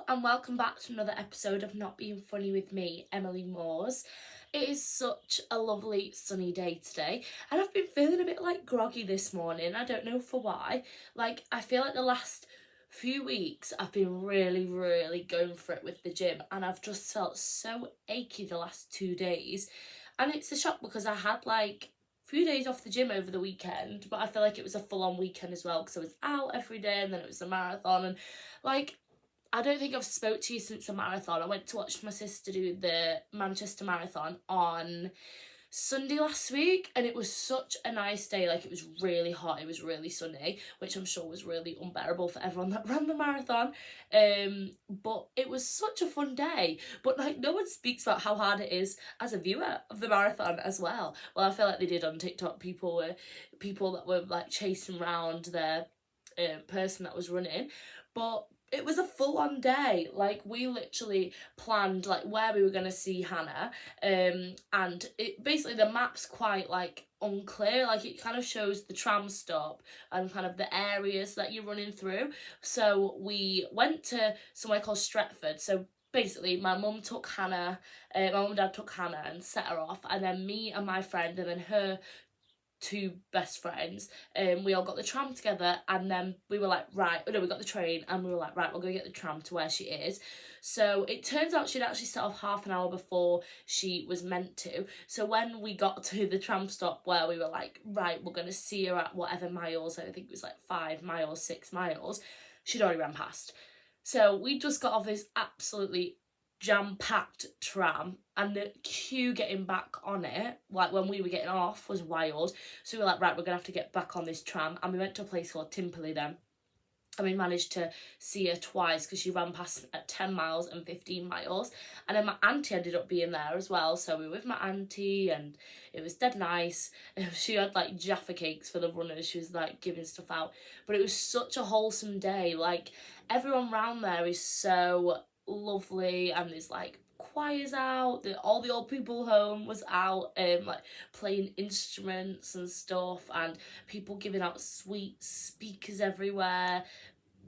Hello and welcome back to another episode of Not Being Funny with me, Emily Moores. It is such a lovely sunny day today and I've been feeling a bit like groggy this morning. I don't know for why. I feel like the last few weeks I've been really going for it with the gym and I've just felt so achy the last 2 days. And it's a shock because I had few days off the gym over the weekend, but I feel like it was a full-on weekend as well because I was out every day and then it was a marathon and I don't think I've spoke to you since the marathon. I went to watch my sister do the Manchester Marathon on Sunday last week and it was such a nice day. It was really hot, it was really sunny, which I'm sure was really unbearable for everyone that ran the marathon. But it was such a fun day. But no one speaks about how hard it is as a viewer of the marathon as well. Well, I feel like they did on TikTok. People that were chasing around their person that was running. But it was a full-on day. We literally planned where we were going to see Hannah, and it basically, the map's quite unclear. It kind of shows the tram stop and kind of the areas that you're running through. So we went to somewhere called Stretford. So basically my mum and dad took Hannah and set her off, and then me and my friend and then her two best friends, we all got the tram together, and then we were we got the train and we were right, we're going to get the tram to where she is. So it turns out she'd actually set off half an hour before she was meant to. So when we got to the tram stop where we were right, we're going to see her at whatever miles, I think it was 5 miles, 6 miles, she'd already ran past. So we just got off this absolutely jam-packed tram, and the queue getting back on it, when we were getting off, was wild. So we were right, we're gonna have to get back on this tram, and we went to a place called Timperley then, and we managed to see her twice because she ran past at 10 miles and 15 miles, and then my auntie ended up being there as well. So we were with my auntie and it was dead nice. She had Jaffa cakes for the runners, she was giving stuff out, but it was such a wholesome day. Everyone round there is so lovely, and there's choirs out, all the old people home was out, playing instruments and stuff, and people giving out sweet speakers everywhere,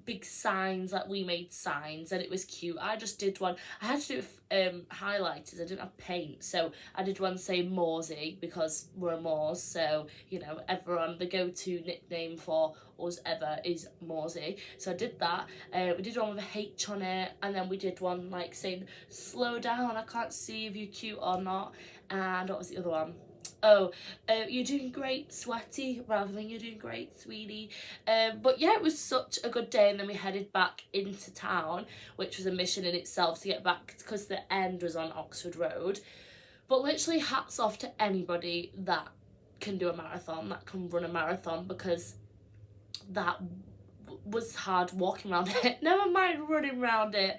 big signs, we made signs, and it was cute. I just did one, I had to do highlighters, I didn't have paint, so I did one saying Morsey because we're a Moors, so everyone, the go-to nickname for us ever is Morsey, so I did that. We did one with a H on it, and then we did one saying slow down, I can't see if you're cute or not, and what was the other one? You're doing great, sweaty, rather than you're doing great, sweetie. But yeah, it was such a good day, and then we headed back into town, which was a mission in itself to get back because the end was on Oxford Road. But literally hats off to anybody that can do a marathon, that can run a marathon, because that was hard walking around it, never mind running around it.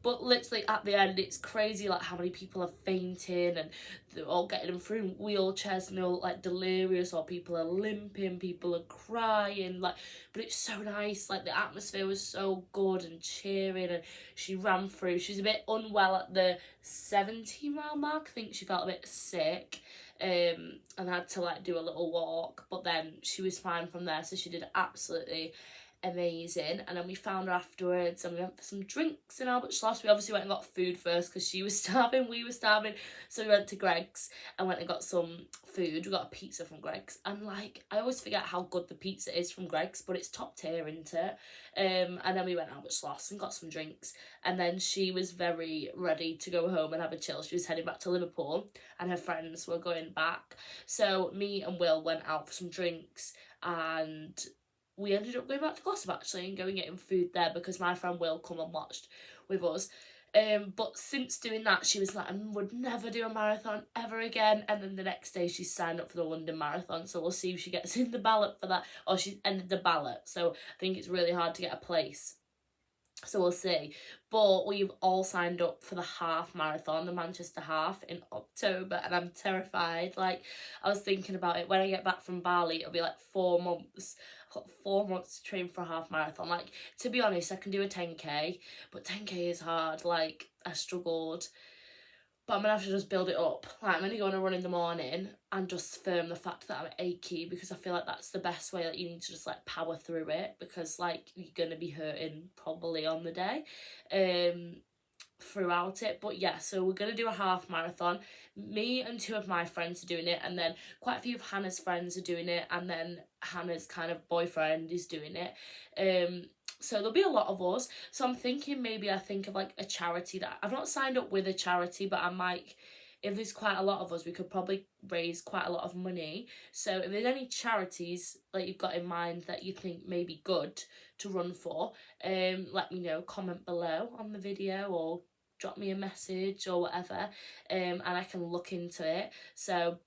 But literally at the end, it's crazy how many people are fainting and they're all getting them through wheelchairs and they're all delirious, or people are limping, people are crying, but it's so nice. The atmosphere was so good and cheering, and she ran through. She was a bit unwell at the 70-mile mark, I think she felt a bit sick, and had to do a little walk, but then she was fine from there, so she did absolutely amazing. And then we found her afterwards and we went for some drinks in Albert Schloss. We obviously went and got food first because she was starving, we were starving, so we went to Greg's and went and got some food. We got a pizza from Greg's, and I always forget how good the pizza is from Greg's, but it's top tier, isn't it? And then we went Albert Schloss and got some drinks, and then she was very ready to go home and have a chill. She was heading back to Liverpool and her friends were going back, so me and Will went out for some drinks, and we ended up going back to Glossop actually and going getting food there because my friend Will come and watched with us. But since doing that, she was I would never do a marathon ever again. And then the next day she signed up for the London Marathon, so we'll see if she gets in the ballot for that, or she's ended the ballot, so I think it's really hard to get a place, so we'll see. But we've all signed up for the half marathon, the Manchester half, in October, and I'm terrified. I was thinking about it, when I get back from Bali, it'll be 4 months. I've got 4 months to train for a half marathon. To be honest, I can do a 10k, but 10k is hard. I struggled. but I'm going to have to just build it up. Like, I'm going to go on a run in the morning and just firm the fact that I'm achy, because I feel like that's the best way. Like, you need to just, like, power through it, because, like, you're going to be hurting probably on the day throughout it. But yeah, so we're going to do a half marathon. Me and 2 of my friends are doing it, and then quite a few of Hannah's friends are doing it, and then Hannah's kind of boyfriend is doing it. So there'll be a lot of us. So I'm thinking maybe I think of like a charity that I've not signed up with a charity, but I might, if there's quite a lot of us, we could probably raise quite a lot of money. So if there's any charities that you've got in mind that you think may be good to run for, let me know, comment below on the video or drop me a message or whatever, and I can look into it. So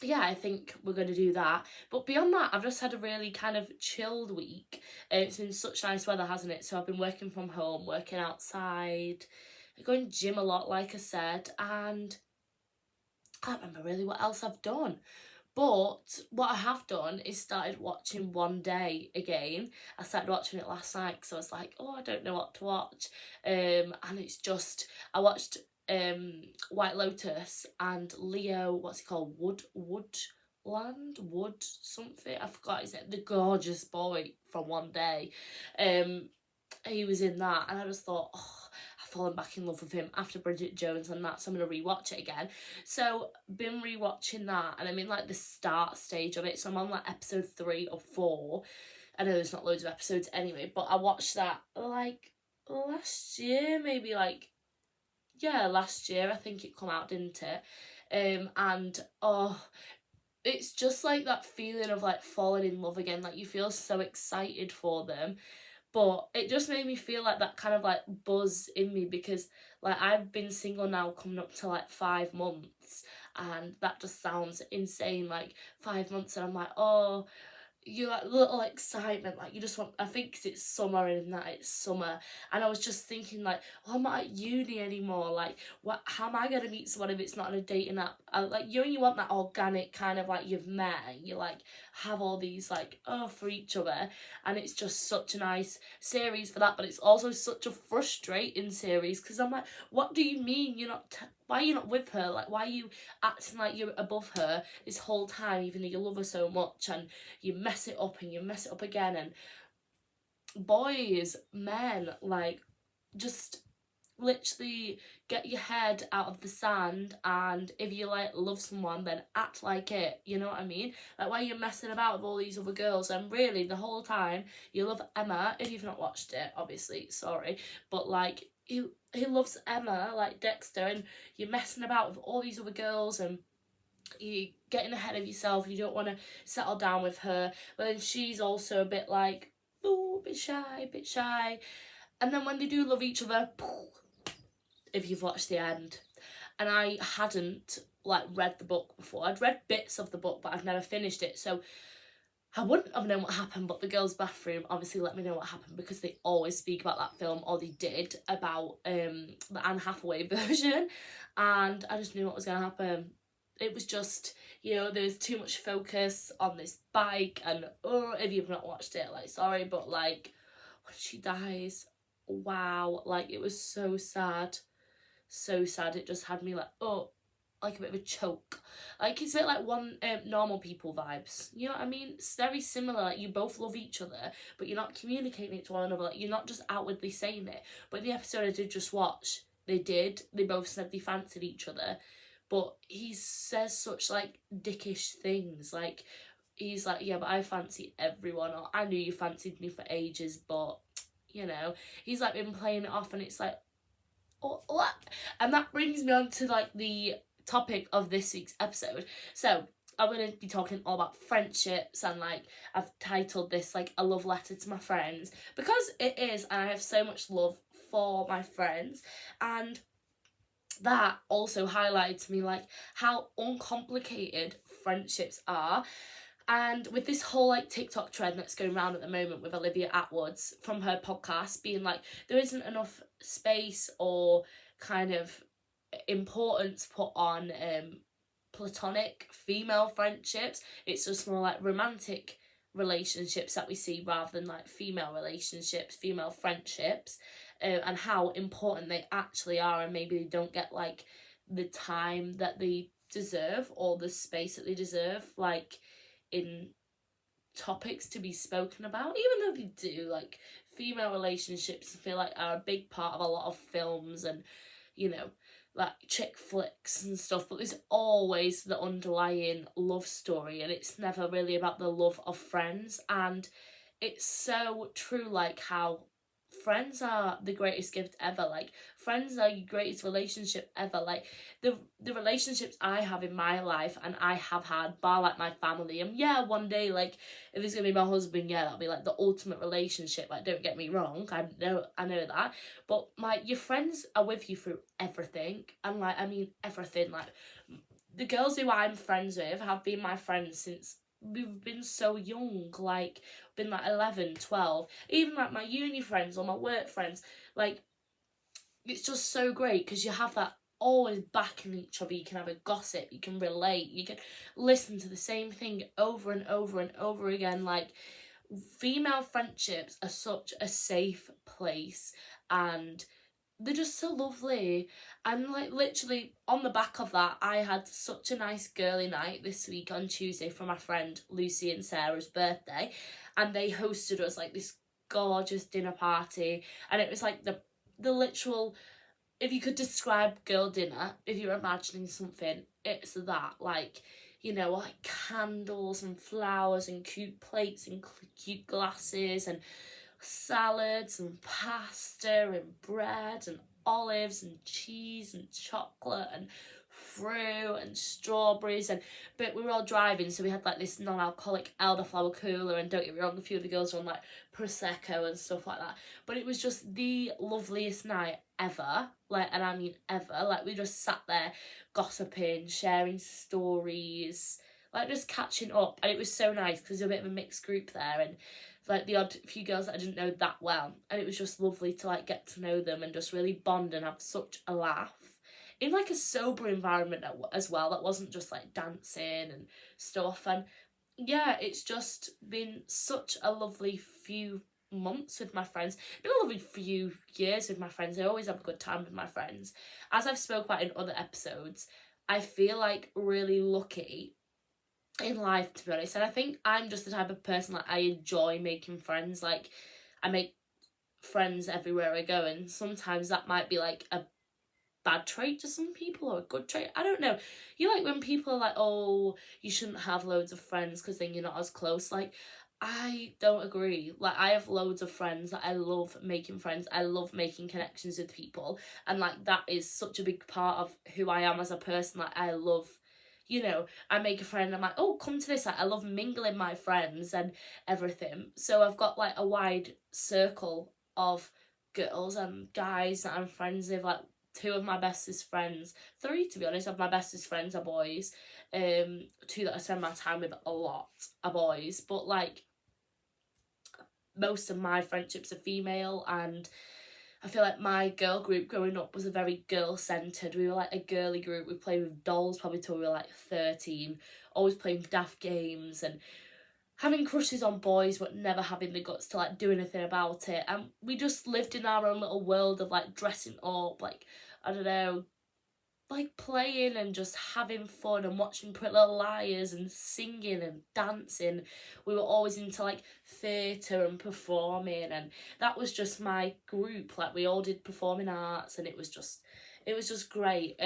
yeah, I think we're going to do that. But beyond that, I've just had a really kind of chilled week. It's been such nice weather, hasn't it? So I've been working from home, working outside, going gym a lot, like I said, and I can't remember really what else I've done. But what I have done is started watching One Day again. I started watching it last night because I was like, oh, I don't know what to watch. And it's just, I watched White Lotus and Leo, what's he called? Wood something. I forgot his name. The gorgeous boy from One Day. He was in that, and I just thought, oh, I've fallen back in love with him after Bridget Jones and that, so I'm going to rewatch it again. So, been rewatching that, and I'm in like the start stage of it, so I'm on like episode 3 or 4. I know there's not loads of episodes anyway, but I watched that like last year, maybe like, yeah, last year I think it come out, didn't it? And oh, it's just like that feeling of like falling in love again. Like, you feel so excited for them, but it just made me feel like that kind of like buzz in me, because like I've been single now coming up to like 5 months, and that just sounds insane, like 5 months, and I'm like, oh, you like little excitement, like you just want, I think 'cause it's summer and that it's summer, and I was just thinking like, oh, I'm not at uni anymore, like what, how am I gonna meet someone if it's not on a dating app? Like you want that organic kind of like, you've met and you like have all these like, oh, for each other, and it's just such a nice series for that. But it's also such a frustrating series, because I'm like, what do you mean you're not why are you not with her? Like, why are you acting like you're above her this whole time, even though you love her so much, and you mess it up and you mess it up again? And boys, men, like, just literally get your head out of the sand, and if you like love someone, then act like it, you know what I mean? Like, why are you messing about with all these other girls? And really the whole time you love Emma. If you've not watched it, obviously, sorry, but like, he loves Emma like Dexter, and you're messing about with all these other girls, and you're getting ahead of yourself. You don't want to settle down with her, but then she's also a bit like, oh, a bit shy. And then when they do love each other, if you've watched the end. And I hadn't like read the book before. I'd read bits of the book, but I've never finished it, so I wouldn't have known what happened. But the girls' bathroom obviously let me know what happened, because they always speak about that film, or they did, about the Anne Hathaway version, and I just knew what was going to happen. It was just, you know, there's too much focus on this bike, and oh, if you've not watched it, like, sorry, but like, when she dies, wow, like, it was so sad. It just had me like, oh, like a bit of a choke. Like, it's a bit like one Normal People vibes, you know what I mean? It's very similar. Like, you both love each other, but you're not communicating it to one another. Like, you're not just outwardly saying it. But in the episode I did just watch, they both said they fancied each other, but he says such like dickish things. Like, he's like, yeah, but I fancy everyone, or I knew you fancied me for ages, but, you know, he's like been playing it off, and it's like, what? And that brings me on to like the topic of this week's episode. So I'm going to be talking all about friendships, and like, I've titled this like a love letter to my friends, because it is, and I have so much love for my friends. And that also highlighted to me like how uncomplicated friendships are. And with this whole like TikTok trend that's going around at the moment with Olivia Attwood from her podcast being like, there isn't enough space or kind of importance put on platonic female friendships. It's just more like romantic relationships that we see, rather than like female relationships, female friendships, and how important they actually are, and maybe they don't get like the time that they deserve or the space that they deserve, like in topics to be spoken about, even though they do. Like, female relationships, I feel like, are a big part of a lot of films and, you know, like chick flicks and stuff, but there's always the underlying love story, and it's never really about the love of friends. And it's so true, like how friends are the greatest gift ever. Like, friends are your greatest relationship ever. Like, the relationships I have in my life and I have had, bar like my family, and yeah, one day, like, if it's gonna be my husband, yeah, that'll be like the ultimate relationship. Like, don't get me wrong, I know that, but like, your friends are with you through everything. And like, I mean everything. Like, the girls who I'm friends with have been my friends since we've been so young, like, been like 11, 12, even like my uni friends or my work friends. Like, it's just so great because you have that always backing each other. You can have a gossip, you can relate, you can listen to the same thing over and over and over again. Like, female friendships are such a safe place, and they're just so lovely. And like, literally on the back of that, I had such a nice girly night this week on Tuesday for my friend Lucy and Sarah's birthday, and they hosted us like this gorgeous dinner party. And it was like the literal, if you could describe girl dinner, if you're imagining something, it's that. Like, you know, like candles and flowers and cute plates and cute glasses and salads and pasta and bread and olives and cheese and chocolate and fruit and strawberries. And but we were all driving, so we had like this non-alcoholic elderflower cooler, and don't get me wrong, a few of the girls were on like prosecco and stuff like that. But it was just the loveliest night ever. Like, and I mean ever. Like, we just sat there gossiping, sharing stories, like just catching up. And it was so nice because there's a bit of a mixed group there, and like the odd few girls that I didn't know that well, and it was just lovely to like get to know them and just really bond and have such a laugh in like a sober environment as well, that wasn't just like dancing and stuff. And yeah, it's just been such a lovely few months with my friends. It's been a lovely few years with my friends. I always have a good time with my friends. As I've spoke about in other episodes, I feel like really lucky in life, to be honest. And I think I'm just the type of person that I enjoy making friends. Like, I make friends everywhere I go, and sometimes that might be like a bad trait to some people or a good trait, I don't know. You like when people are like, oh, you shouldn't have loads of friends because then you're not as close. Like, I don't agree. Like, I have loads of friends that I love making friends. I love making connections with people, and like, that is such a big part of who I am as a person. Like, I love, you know, I make a friend, I'm like, oh, come to this. Like, I love mingling my friends and everything. So I've got like a wide circle of girls and guys that I'm friends with. Like, two of my bestest friends, three to be honest, of my bestest friends are boys. Two that I spend my time with a lot are boys. But like, most of my friendships are female, and I feel like my girl group growing up was a very girl-centred. We were like a girly group. We played with dolls probably till we were like 13. Always playing daft games and having crushes on boys, but never having the guts to like do anything about it. And we just lived in our own little world of like dressing up, like, I don't know, like playing and just having fun and watching Pretty Little Liars and singing and dancing. We were always into like theatre and performing, and that was just my group. Like, we all did performing arts, and it was just great.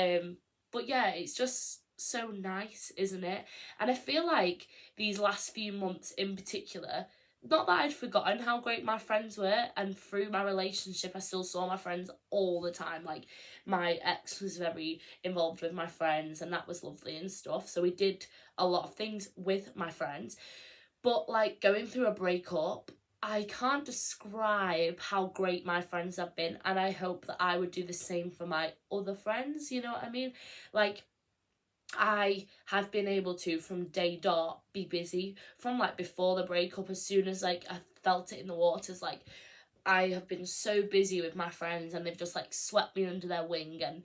But yeah, it's just so nice, isn't it? And I feel like these last few months in particular, not that I'd forgotten how great my friends were, and through my relationship I still saw my friends all the time. Like, my ex was very involved with my friends, and that was lovely and stuff, so we did a lot of things with my friends. But like, going through a breakup, I can't describe how great my friends have been, and I hope that I would do the same for my other friends, you know what I mean? Like, I have been able to, from day dot, be busy. From like before the breakup, as soon as like I felt it in the waters, like, I have been so busy with my friends, and they've just like swept me under their wing, and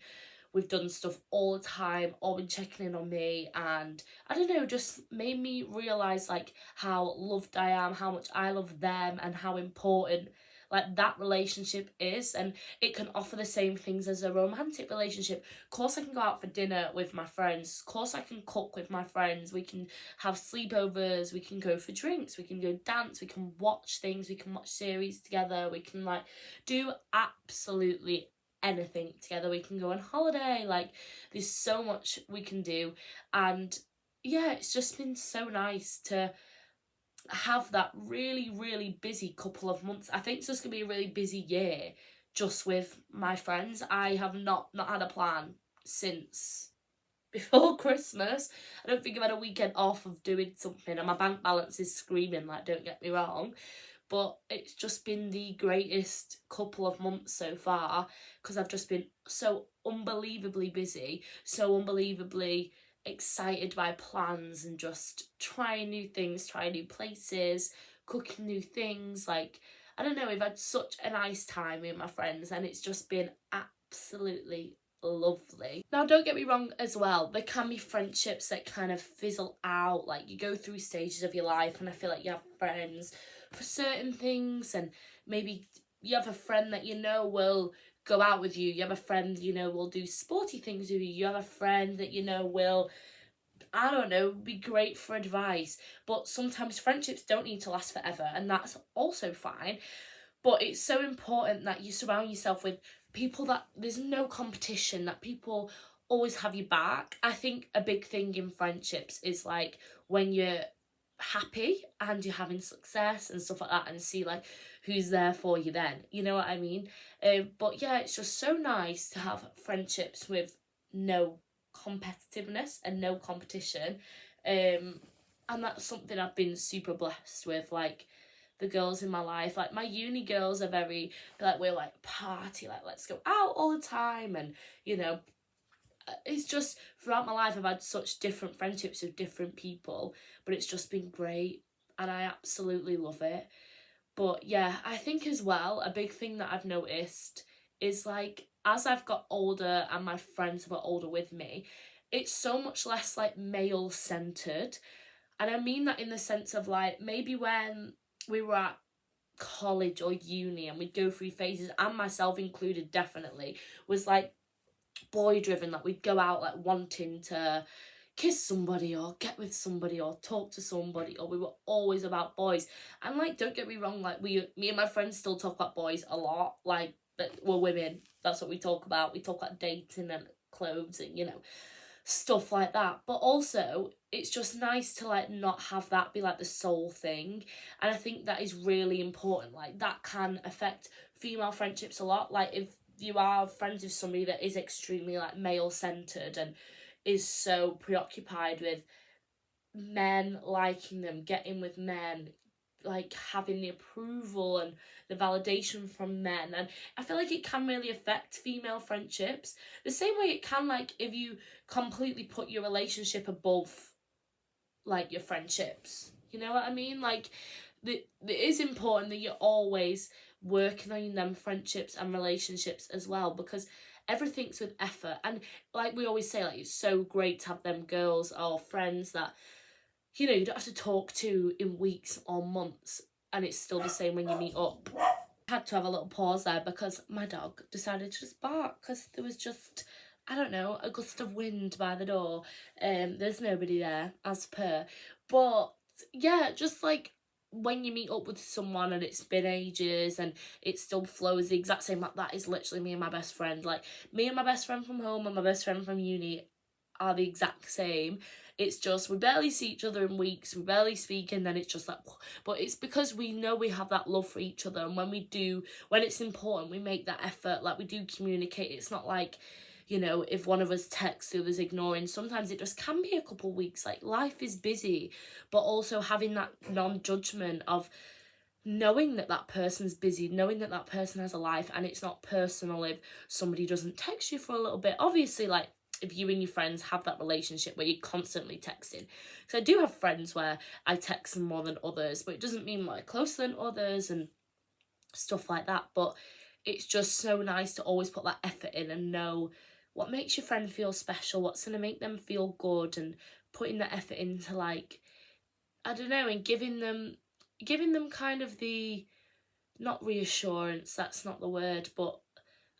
we've done stuff all the time, all been checking in on me, and I don't know, just made me realise like how loved I am, how much I love them, and how important like that relationship is, and it can offer the same things as a romantic relationship. Of course I can go out for dinner with my friends, of course I can cook with my friends, we can have sleepovers, we can go for drinks, we can go dance, we can watch things, we can watch series together, we can like do absolutely anything together, we can go on holiday, like there's so much we can do. And yeah, it's just been so nice to have that really, really busy couple of months. I think it's just gonna be a really busy year just with my friends. I have not had a plan since before Christmas. I don't think I've had a weekend off of doing something, and my bank balance is screaming, like, don't get me wrong, but it's just been the greatest couple of months so far because I've just been so unbelievably busy, so unbelievably excited by plans and just trying new things, trying new places, cooking new things. Like, I don't know, we've had such a nice time with my friends and it's just been absolutely lovely. Now, don't get me wrong as well, there can be friendships that kind of fizzle out. Like, you go through stages of your life and I feel like you have friends for certain things, and maybe you have a friend that you know will go out with you, you have a friend you know will do sporty things with you, you have a friend that you know will, I don't know, be great for advice. But sometimes friendships don't need to last forever, and that's also fine. But it's so important that you surround yourself with people that there's no competition, that people always have your back. I think a big thing in friendships is like when you're happy and you're having success and stuff like that, and see like who's there for you then, you know what I mean? But yeah, it's just so nice to have friendships with no competitiveness and no competition, and that's something I've been super blessed with. Like, the girls in my life, like my uni girls are very like, we're like party, like let's go out all the time, and you know, it's just throughout my life I've had such different friendships with different people, but it's just been great and I absolutely love it. But yeah, I think as well a big thing that I've noticed is like as I've got older and my friends have got older with me, it's so much less like male centered. And I mean that in the sense of like maybe when we were at college or uni and we'd go through phases, and myself included definitely, was like boy driven, that we'd go out like wanting to kiss somebody or get with somebody or talk to somebody, or we were always about boys. And like, don't get me wrong, like me and my friends still talk about boys a lot, like, but we're women, that's what we talk about. We talk about dating and clothes and, you know, stuff like that. But also it's just nice to like not have that be like the sole thing, and I think that is really important. Like, that can affect female friendships a lot. Like, if you are friends with somebody that is extremely like male centered and is so preoccupied with men liking them, getting with men, like having the approval and the validation from men, and I feel like it can really affect female friendships the same way it can, like, if you completely put your relationship above like your friendships, you know what I mean? Like, it is important that you're always working on them friendships and relationships as well, because everything's with effort. And like we always say, like, it's so great to have them girls or friends that, you know, you don't have to talk to in weeks or months, and it's still the same when you meet up. I had to have a little pause there because my dog decided to just bark because there was just, I don't know, a gust of wind by the door. There's nobody there as per. But yeah, just like when you meet up with someone and it's been ages and it still flows the exact same, like that is literally me and my best friend. Like, me and my best friend from home and my best friend from uni are the exact same. It's just we barely see each other in weeks, we barely speak, and then it's just like, but it's because we know we have that love for each other, and when it's important, we make that effort, like we do communicate. It's not like, you know, if one of us texts, the other's ignoring. Sometimes it just can be a couple weeks. Like, life is busy, but also having that non-judgment of knowing that that person's busy, knowing that that person has a life, and it's not personal if somebody doesn't text you for a little bit. Obviously, like, if you and your friends have that relationship where you're constantly texting. So I do have friends where I text them more than others, but it doesn't mean like closer than others and stuff like that. But it's just so nice to always put that effort in and know what makes your friend feel special, what's going to make them feel good, and putting that effort into, like, I don't know, and giving them kind of the not reassurance, that's not the word, but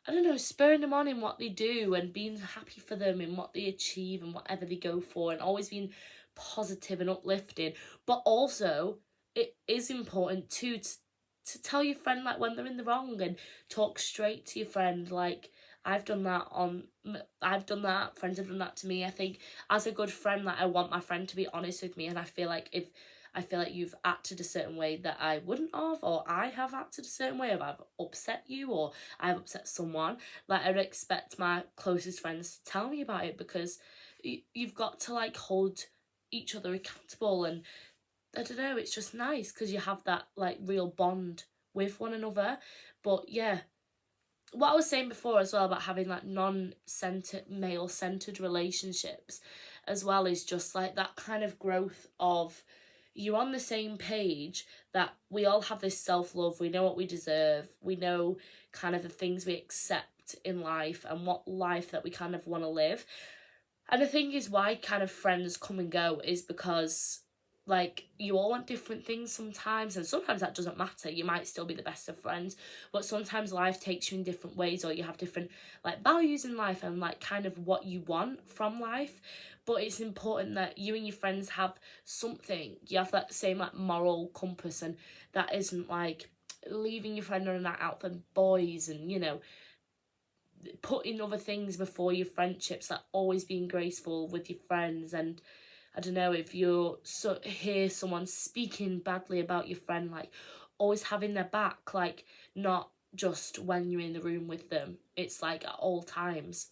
I don't know, spurring them on in what they do and being happy for them in what they achieve and whatever they go for, and always being positive and uplifting. But also, it is important too to tell your friend like when they're in the wrong, and talk straight to your friend. Like I've done that friends have done that to me. I think as a good friend, like I want my friend to be honest with me, and I feel like if I feel like you've acted a certain way that I wouldn't have, or I have acted a certain way, if I've upset you or I've upset someone, like I'd expect my closest friends to tell me about it, because you've got to like hold each other accountable. And I don't know, it's just nice because you have that like real bond with one another. But yeah, what I was saying before as well about having like non-centered, male-centered relationships as well, is just like that kind of growth of you're on the same page, that we all have this self-love, we know what we deserve, we know kind of the things we accept in life and what life that we kind of want to live. And the thing is, why kind of friends come and go is because like you all want different things sometimes, and sometimes that doesn't matter, you might still be the best of friends, but sometimes life takes you in different ways, or you have different like values in life and like kind of what you want from life. But it's important that you and your friends have something, you have that same like moral compass, and that isn't like leaving your friend on a night out for boys, and you know, putting other things before your friendships, like always being graceful with your friends. And I don't know, if you hear someone speaking badly about your friend, like always having their back, like not just when you're in the room with them, it's like at all times.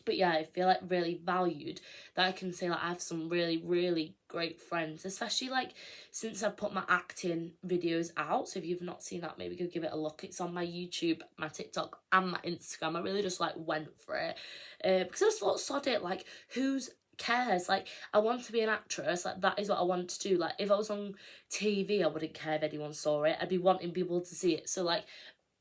But yeah, I feel like really valued that I can say like I have some really, really great friends, especially like since I've put my acting videos out. So if you've not seen that, maybe go give it a look. It's on my YouTube, my TikTok and my Instagram. I really just like went for it because I just thought, sod it, like who's cares, like I want to be an actress, like that is what I want to do. Like if I was on TV, I wouldn't care if anyone saw it, I'd be wanting people to see it. So like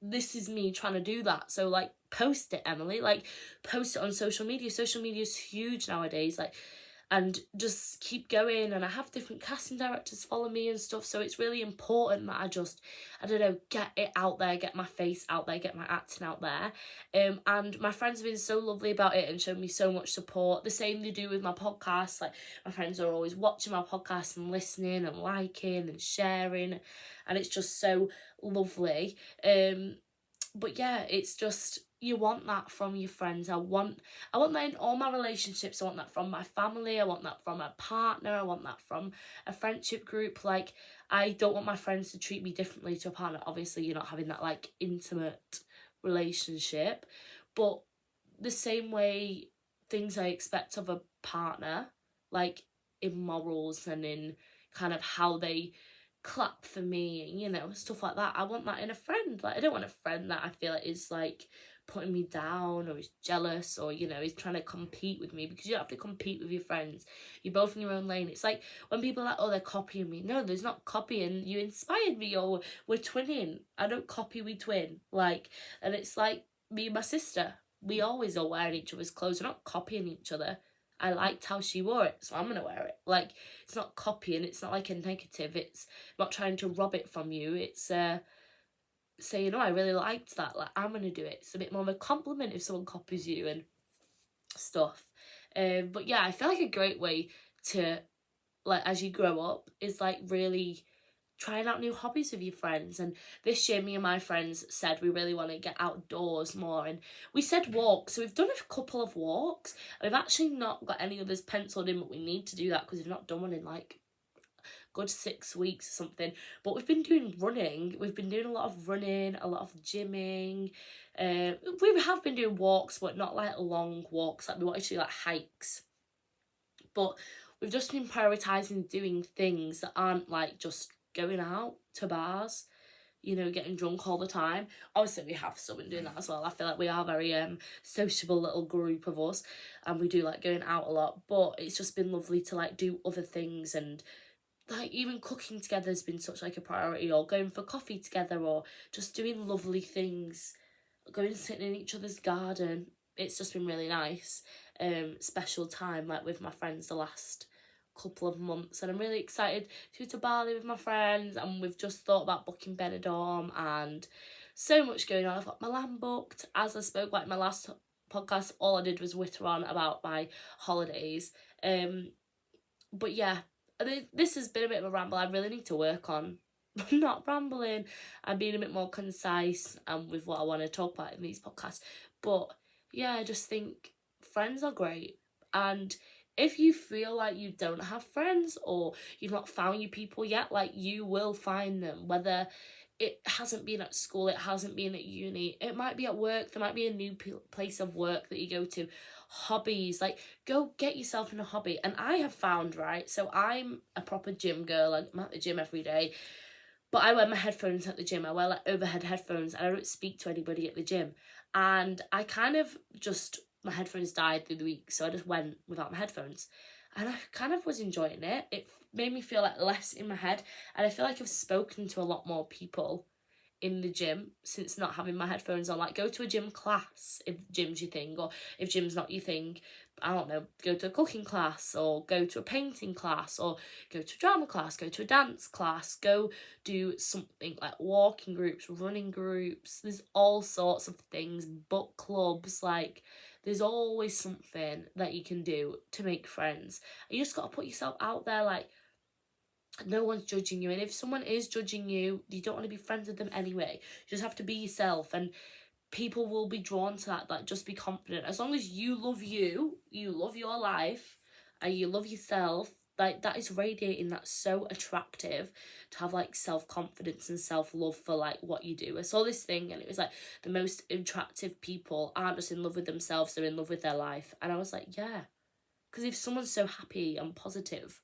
this is me trying to do that. So like post it, Emily, like post it on social media. Social media is huge nowadays, like, and just keep going. And I have different casting directors follow me and stuff, so it's really important that I don't know, get it out there, get my face out there, get my acting out there. And my friends have been so lovely about it and shown me so much support. The same they do with my podcast. Like my friends are always watching my podcast and listening and liking and sharing, and it's just so lovely. But yeah, it's just, you want that from your friends. I want that in all my relationships. I want that from my family, I want that from a partner, I want that from a friendship group. Like I don't want my friends to treat me differently to a partner. Obviously you're not having that like intimate relationship, but the same way things I expect of a partner, like in morals and in kind of how they clap for me, you know, stuff like that. I want that in a friend. Like I don't want a friend that I feel like is like putting me down or is jealous or, you know, is trying to compete with me, because you don't have to compete with your friends. You're both in your own lane. It's like when people are like, oh, they're copying me. No, there's not copying. You inspired me, or we're twinning. I don't copy, we twin. Like, and it's like me and my sister. We always are wearing each other's clothes. We're not copying each other. I liked how she wore it, so I'm gonna wear it. Like, it's not copying, it's not like a negative, it's not trying to rob it from you, it's saying, oh, I really liked that, like I'm gonna do it. It's a bit more of a compliment if someone copies you and stuff. But yeah, I feel like a great way to, like, as you grow up, is like really trying out new hobbies with your friends. And this year me and my friends said we really want to get outdoors more, and we said walk, so we've done a couple of walks. We've actually not got any others penciled in, but we need to do that because we've not done one in like good 6 weeks or something. But we've been doing running, we've been doing a lot of running, a lot of gymming. We have been doing walks, but not like long walks, like we want to do like hikes. But we've just been prioritising doing things that aren't like just going out to bars, you know, getting drunk all the time. Obviously we have some been doing that as well. I feel like we are a very sociable little group of us, and we do like going out a lot. But it's just been lovely to like do other things, and like even cooking together has been such like a priority, or going for coffee together, or just doing lovely things, going and sitting in each other's garden. It's just been really nice. Special time like with my friends the last couple of months, and I'm really excited to go to Bali with my friends, and we've just thought about booking Benidorm, and so much going on. I've got Milan booked. As I spoke like my last podcast, all I did was witter on about my holidays. But yeah, this has been a bit of a ramble. I really need to work on not rambling and being a bit more concise and with what I want to talk about in these podcasts. But yeah, I just think friends are great, and if you feel like you don't have friends or you've not found your people yet, like, you will find them, whether it hasn't been at school, it hasn't been at uni, it might be at work, there might be a new place of work that you go to. Hobbies, like, go get yourself in a hobby. And I have found, right, so I'm a proper gym girl, like, I'm at the gym every day, but I wear my headphones at the gym. I wear like overhead headphones, and I don't speak to anybody at the gym. And I kind of just, my headphones died through the week, so I just went without my headphones. And I kind of was enjoying it. It made me feel like less in my head. And I feel like I've spoken to a lot more people in the gym since not having my headphones on. Like, go to a gym class if gym's your thing, or if gym's not your thing, I don't know, go to a cooking class, or go to a painting class, or go to a drama class, go to a dance class, go do something like walking groups, running groups. There's all sorts of things, book clubs, like, there's always something that you can do to make friends. You just got to put yourself out there. Like, no one's judging you, and if someone is judging you, you don't want to be friends with them anyway. You just have to be yourself, and people will be drawn to that. Like, just be confident. As long as you love your life, and you love yourself, like, that is radiating. That's so attractive to have, like, self-confidence and self-love for, like, what you do. I saw this thing, and it was like, the most attractive people aren't just in love with themselves, they're in love with their life. And I was like, yeah, because if someone's so happy and positive,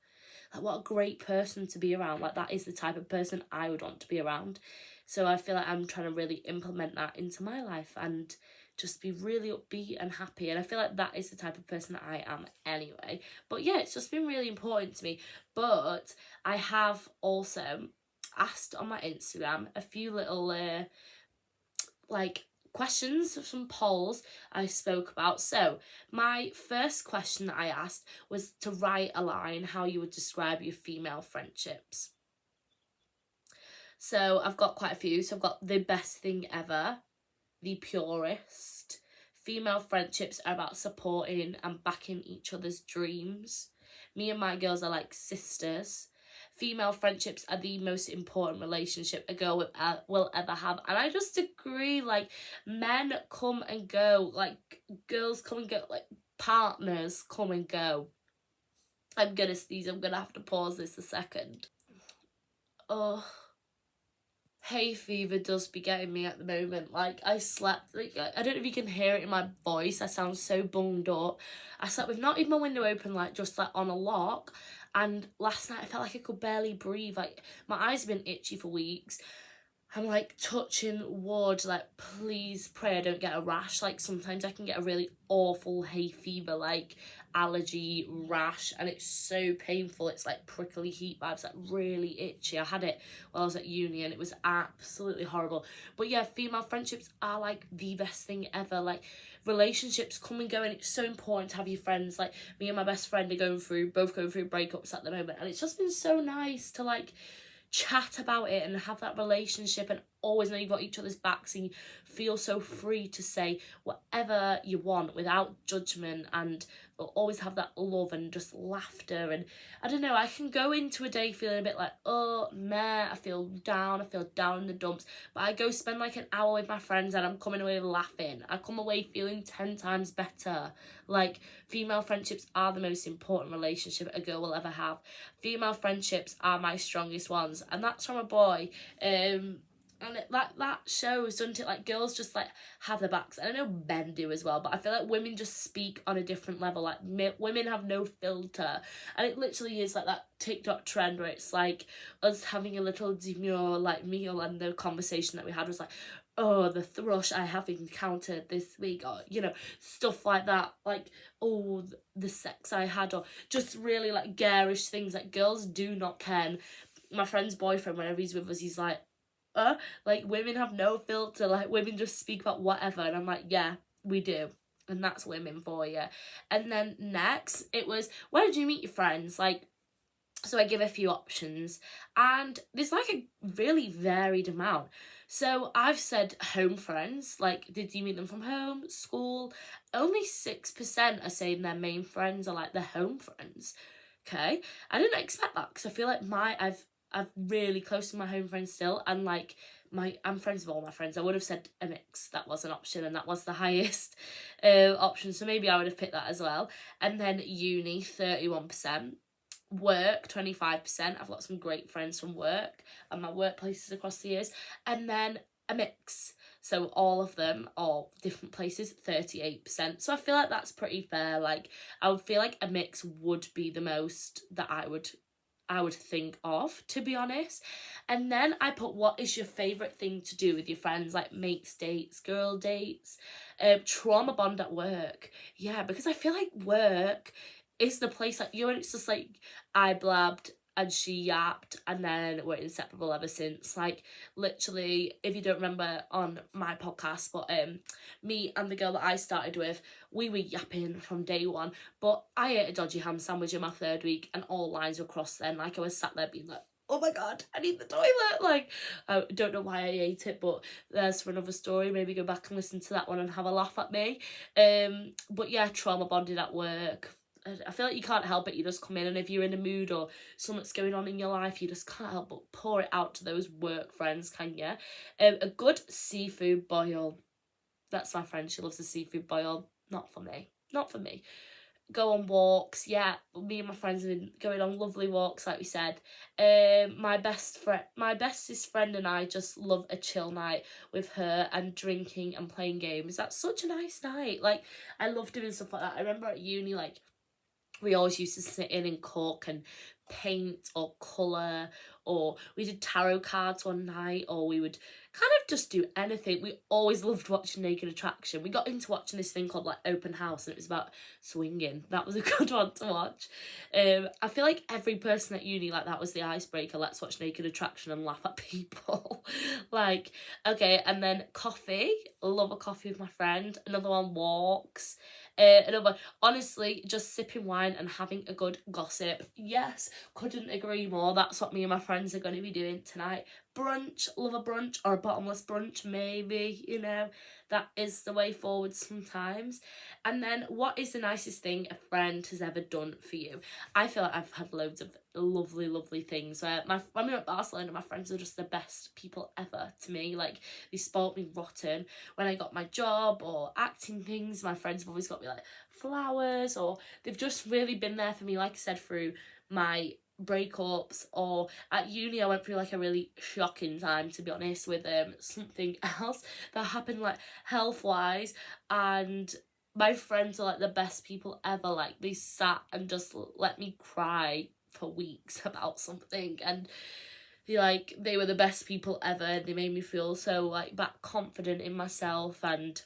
like, what a great person to be around. Like, that is the type of person I would want to be around. So I feel like I'm trying to really implement that into my life and just be really upbeat and happy. And I feel like that is the type of person that I am anyway. But yeah, it's just been really important to me. But I have also asked on my Instagram a few little like questions, some polls I spoke about. So my first question that I asked was to write a line how you would describe your female friendships. So I've got quite a few. So I've got the best thing ever, the purest. Female friendships are about supporting and backing each other's dreams. Me and my girls are like sisters. Female friendships are the most important relationship a girl will ever have. And I just agree. Like, men come and go, like, girls come and go, like, partners come and go. I'm gonna sneeze. I'm gonna have to pause this a second. Oh, hay fever does be getting me at the moment. Like, I slept, like, I don't know if you can hear it in my voice, I sound so bunged up. I slept with not even my window open, like, just like on a lock. And last night I felt like I could barely breathe. Like, my eyes have been itchy for weeks. I'm like touching wood, like, please pray I don't get a rash. Like, sometimes I can get a really awful hay fever, like allergy rash, and it's so painful. It's like prickly heat vibes, like really itchy. I had it while I was at uni and it was absolutely horrible. But yeah, female friendships are like the best thing ever. Like, relationships come and go, and it's so important to have your friends. Like, me and my best friend are both going through breakups at the moment, and it's just been so nice to, like, chat about it and have that relationship and always know you've got each other's backs, and you feel so free to say whatever you want without judgment, and we'll always have that love and just laughter. And I don't know, I can go into a day feeling a bit like, oh meh, I feel down in the dumps, but I go spend like an hour with my friends and I'm coming away laughing. I come away feeling 10 times better. Like, female friendships are the most important relationship a girl will ever have. Female friendships are my strongest ones, and that's from a boy. And that shows, doesn't it? Like, girls just, like, have their backs. And I know men do as well, but I feel like women just speak on a different level. Like, women have no filter. And it literally is like that TikTok trend where it's like us having a little demure, like, meal, and the conversation that we had was like, oh, the thrush I have encountered this week, or, you know, stuff like that. Like, oh, the sex I had, or just really, like, garish things that girls do not ken. My friend's boyfriend, whenever he's with us, he's like, like, women have no filter. Like, women just speak about whatever. And I'm like, yeah, we do. And that's women for you. And then next, it was, where did you meet your friends? Like, So I give a few options, and there's like a really varied amount. So I've said home friends, like did you meet them from home, school? Only 6% are saying their main friends are like their home friends. Okay, I didn't expect that because I feel like I've really close to my home friends still, and like I'm friends with all my friends. I would have said a mix, that was an option, and that was the highest option. So maybe I would have picked that as well. And then uni, 31%. Work, 25%. I've got some great friends from work and my workplaces across the years. And then a mix, so all of them are different places, 38%. So I feel like that's pretty fair. Like I would feel like a mix would be the most that I would think of, to be honest. And then I put, what is your favourite thing to do with your friends, like mates dates, girl dates, trauma bond at work. Yeah, because I feel like work is the place that you and it's just like I blabbed and she yapped and then we're inseparable ever since. Like literally, if you don't remember on my podcast, but me and the girl that I started with, we were yapping from day one. But I ate a dodgy ham sandwich in my 3rd week and all lines were crossed then. Like I was sat there being like, oh my god, I need the toilet. Like I don't know why I ate it, but there's for another story. Maybe go back and listen to that one and have a laugh at me. But yeah, trauma bonded at work. I feel like you can't help it. You just come in, and if you're in a mood or something's going on in your life, you just can't help but pour it out to those work friends, can you? A good seafood boil. That's my friend. She loves a seafood boil. Not for me. Not for me. Go on walks. Yeah, me and my friends have been going on lovely walks, like we said. My bestest friend and I just love a chill night with her and drinking and playing games. That's such a nice night. Like I love doing stuff like that. I remember at uni, like we always used to sit in and cook and paint or colour, or we did tarot cards one night, or we would kind of just do anything. We always loved watching Naked Attraction. We got into watching this thing called like Open House, and it was about swinging. That was a good one to watch. I feel like every person at uni, like that was the icebreaker. Let's watch Naked Attraction and laugh at people. Like, okay, and then coffee. Love a coffee with my friend. Another one, walks. Another, honestly, just sipping wine and having a good gossip. Yes, couldn't agree more. That's what me and my friends are going to be doing tonight. Brunch, love a brunch, or a bottomless brunch, maybe, you know, that is the way forward sometimes. And then, what is the nicest thing a friend has ever done for you? I feel like I've had loads of lovely things. When we were at Barcelona, my friends are just the best people ever to me. Like, they spoilt me rotten. When I got my job or acting things, my friends have always got me like flowers, or they've just really been there for me, like I said, through my breakups, or at uni I went through like a really shocking time, to be honest, with something else that happened like health wise, and my friends are like the best people ever. Like they sat and just let me cry for weeks about something, and they were the best people ever, and they made me feel so like back confident in myself, and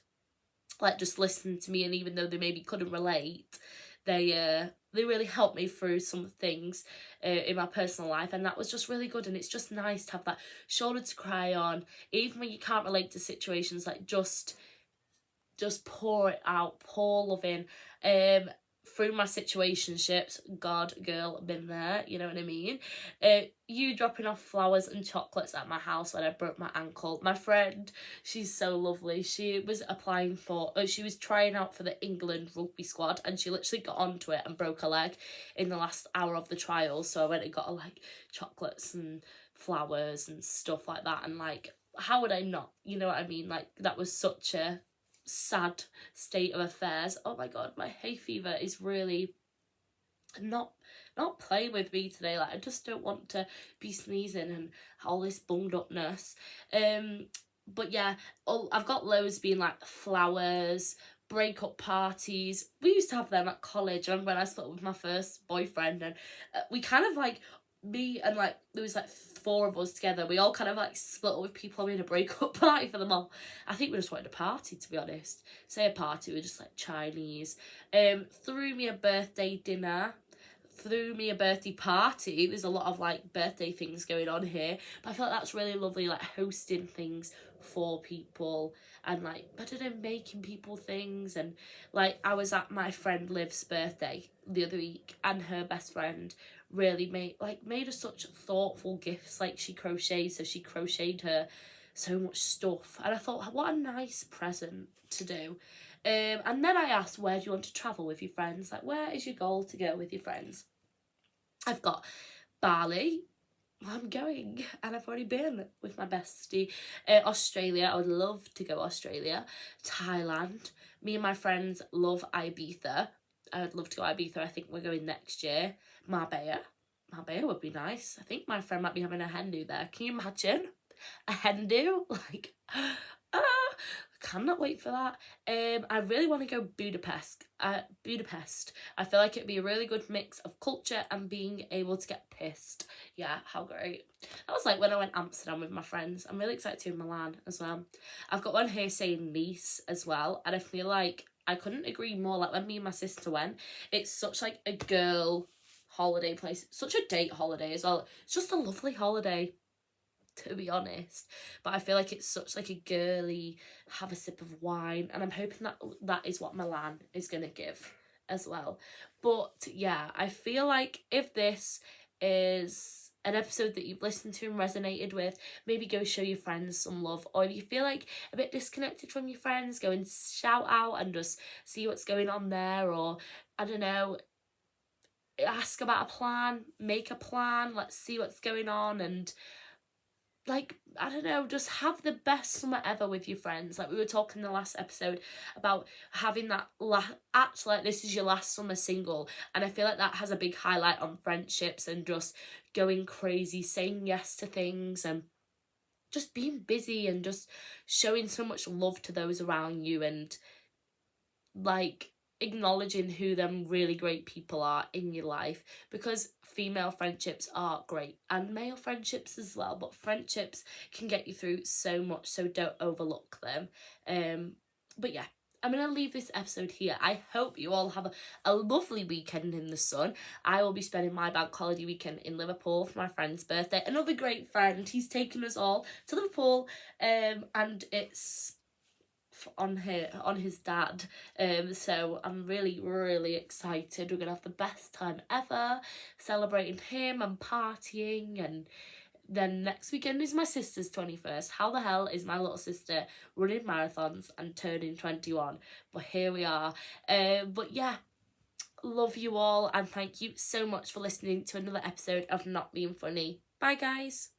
like just listened to me. And even though they maybe couldn't relate, they really helped me through some things in my personal life, and that was just really good. And it's just nice to have that shoulder to cry on, even when you can't relate to situations. Like just pour it out, pour love in. Through my situationships, God, girl, been there, you know what I mean? You dropping off flowers and chocolates at my house when I broke my ankle. My friend, she's so lovely. She was she was trying out for the England rugby squad, and she literally got onto it and broke her leg in the last hour of the trials. So I went and got her like chocolates and flowers and stuff like that. And like, how would I not? You know what I mean? Like, that was such a sad state of affairs. Oh my god, my hay fever is really not playing with me today. Like I just don't want to be sneezing and all this bunged upness. But yeah, I've got loads being like flowers, breakup parties. We used to have them at college. I remember when I split up with my first boyfriend, and we kind of like, me and like there was like 4 of us together, we all kind of like split up with people in a breakup party for them all. I think we just wanted a party, to be honest. Say a party, we were just like Chinese. Threw me a birthday dinner, threw me a birthday party. There's a lot of like birthday things going on here, but I feel like that's really lovely, like hosting things for people, and like, I don't know, making people things. And like I was at my friend Liv's birthday the other week, and her best friend really made her such thoughtful gifts. Like, she crochets, so she crocheted her so much stuff, and I thought, what a nice present to do. And then I asked, where do you want to travel with your friends? Like, where is your goal to go with your friends? I've got Bali. I'm going, and I've already been with my bestie. Australia, I would love to go Australia. Thailand. Me and my friends love Ibiza. I would love to go Ibiza. I think we're going next year. Marbella would be nice. I think my friend might be having a hen do there. Can you imagine a hen do? Like, cannot wait for that. I really want to go Budapest. Budapest. I feel like it'd be a really good mix of culture and being able to get pissed. Yeah, how great. That was like when I went Amsterdam with my friends. I'm really excited to in Milan as well. I've got one here saying Nice as well, and I feel like I couldn't agree more. Like, when me and my sister went, it's such like a girl holiday place, such a date holiday as well. It's just a lovely holiday, to be honest, but I feel like it's such like a girly, have a sip of wine, and I'm hoping that that is what Milan is gonna give as well. But yeah, I feel like if this is an episode that you've listened to and resonated with, maybe go show your friends some love, or if you feel like a bit disconnected from your friends, go and shout out and just see what's going on there, or I don't know, ask about a plan, make a plan, let's see what's going on, and like, I don't know, just have the best summer ever with your friends. Like, we were talking in the last episode about having that act like this is your last summer single, and I feel like that has a big highlight on friendships and just going crazy, saying yes to things, and just being busy and just showing so much love to those around you, and like acknowledging who them really great people are in your life, because female friendships are great and male friendships as well, but friendships can get you through so much, so don't overlook them. But yeah, I'm gonna leave this episode here. I hope you all have a lovely weekend in the sun. I will be spending my bank holiday weekend in Liverpool for my friend's birthday. Another great friend, he's taken us all to Liverpool, and it's on his dad, so I'm really excited. We're gonna have the best time ever celebrating him and partying, and then next weekend is my sister's 21st. How the hell is my little sister running marathons and turning 21? But here we are. But yeah, love you all, and thank you so much for listening to another episode of Not Being Funny. Bye guys.